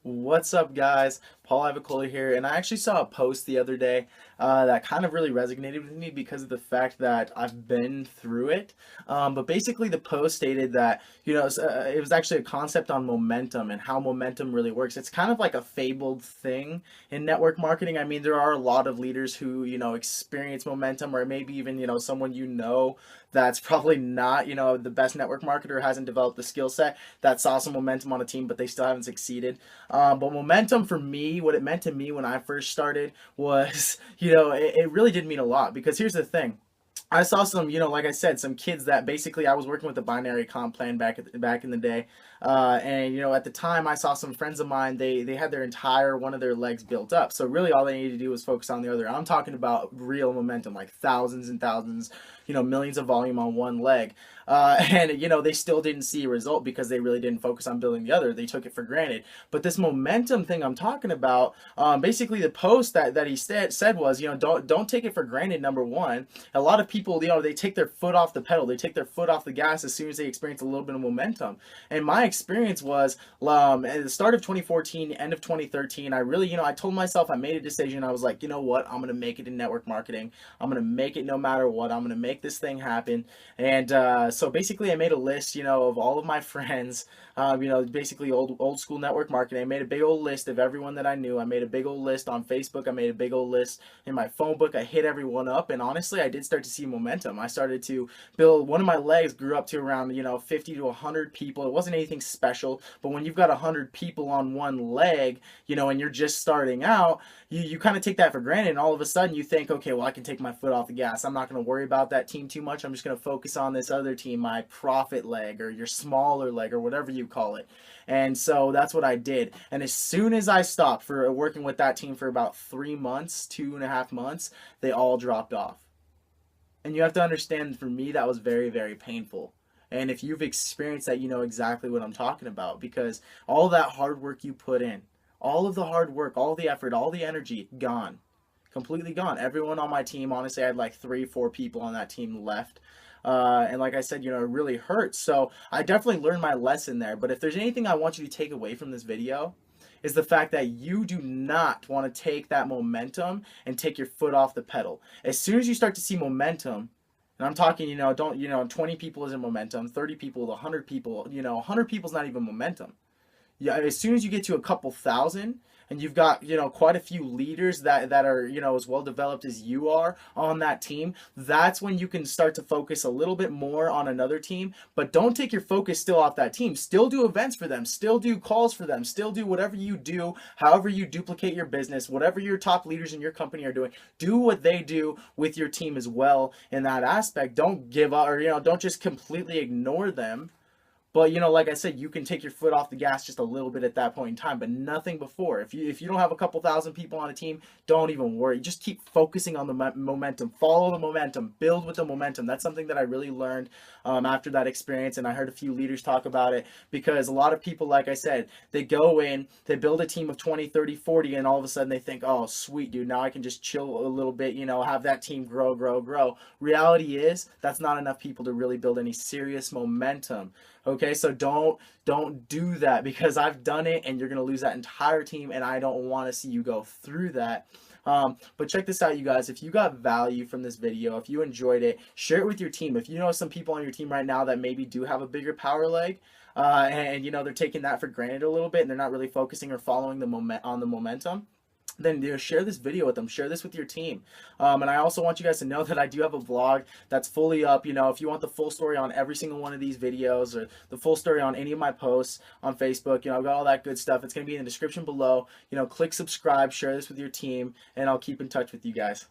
What's up, guys? Paul Ivacola here, and I actually saw a post the other day that kind of really resonated with me because of the fact that I've been through it. But basically, the post stated that it was actually a concept on momentum and how momentum really works. It's kind of like a fabled thing in network marketing. I mean, there are a lot of leaders who experience momentum, or maybe even someone that's probably not the best network marketer, hasn't developed the skill set, that saw some momentum on a team, but they still haven't succeeded. But momentum for me, what it meant to me when I first started was, it really did mean a lot because here's the thing. I saw some, like I said, some kids that basically I was working with a binary comp plan back in the day, and at the time I saw some friends of mine. They had their entire one of their legs built up. So really, all they needed to do was focus on the other. I'm talking about real momentum, like thousands and thousands, millions of volume on one leg, and they still didn't see a result because they really didn't focus on building the other. They took it for granted. But this momentum thing I'm talking about, basically the post that he said was, don't take it for granted. Number one, a lot of people, they take their foot off the pedal. They take their foot off the gas as soon as they experience a little bit of momentum. And my experience was, at the start of 2014, end of 2013, I really, I told myself, I made a decision. I was like, you know what? I'm going to make it in network marketing. I'm going to make it no matter what. I'm going to make this thing happen. And so basically I made a list, of all of my friends, basically old school network marketing. I made a big old list of everyone that I knew. I made a big old list on Facebook. I made a big old list in my phone book. I hit everyone up, and honestly, I did start to see momentum. I started to build. One of my legs grew up to around 50 to 100 people. It wasn't anything special, but when you've got 100 people on one leg, and you're just starting out, you kind of take that for granted, and all of a sudden you think, okay, well, I can take my foot off the gas. I'm not going to worry about that team too much. I'm just going to focus on this other team, my profit leg or your smaller leg or whatever you call it. And so that's what I did. And as soon as I stopped for working with that team for about 3 months, 2.5 months, they all dropped off. And you have to understand, for me, that was very, very painful. And if you've experienced that, you know exactly what I'm talking about, because all that hard work you put in, all of the hard work, all the effort, all the energy, gone. Completely gone. Everyone on my team, honestly, I had like 3, 4 people on that team left. And like I said, it really hurts. So I definitely learned my lesson there. But if there's anything I want you to take away from this video, is the fact that you do not want to take that momentum and take your foot off the pedal. As soon as you start to see momentum, and I'm talking, don't, 20 people isn't momentum, 30 people, 100 people, 100 people is not even momentum. Yeah, as soon as you get to a couple thousand, and you've got quite a few leaders that are as well developed as you are on that team, that's when you can start to focus a little bit more on another team. But don't take your focus still off that team. Still do events for them, still do calls for them, still do whatever you do, however you duplicate your business, whatever your top leaders in your company are doing, do what they do with your team as well in that aspect. Don't give up, or don't just completely ignore them. But like I said, you can take your foot off the gas just a little bit at that point in time, but nothing before. If you don't have a couple thousand people on a team, don't even worry. Just keep focusing on the momentum. Follow the momentum. Build with the momentum. That's something that I really learned after that experience, and I heard a few leaders talk about it, because a lot of people, like I said, they go in, they build a team of 20, 30, 40, and all of a sudden they think, oh, sweet, dude, now I can just chill a little bit, have that team grow, grow, grow. Reality is that's not enough people to really build any serious momentum. Okay, so don't do that, because I've done it, and you're gonna lose that entire team, and I don't want to see you go through that. But check this out, you guys. If you got value from this video, if you enjoyed it, share it with your team. If you know some people on your team right now that maybe do have a bigger power leg, and they're taking that for granted a little bit, and they're not really focusing or following the momentum, then share this video with them. Share this with your team. And I also want you guys to know that I do have a vlog that's fully up. If you want the full story on every single one of these videos, or the full story on any of my posts on Facebook, I've got all that good stuff. It's going to be in the description below. Click subscribe, share this with your team, and I'll keep in touch with you guys.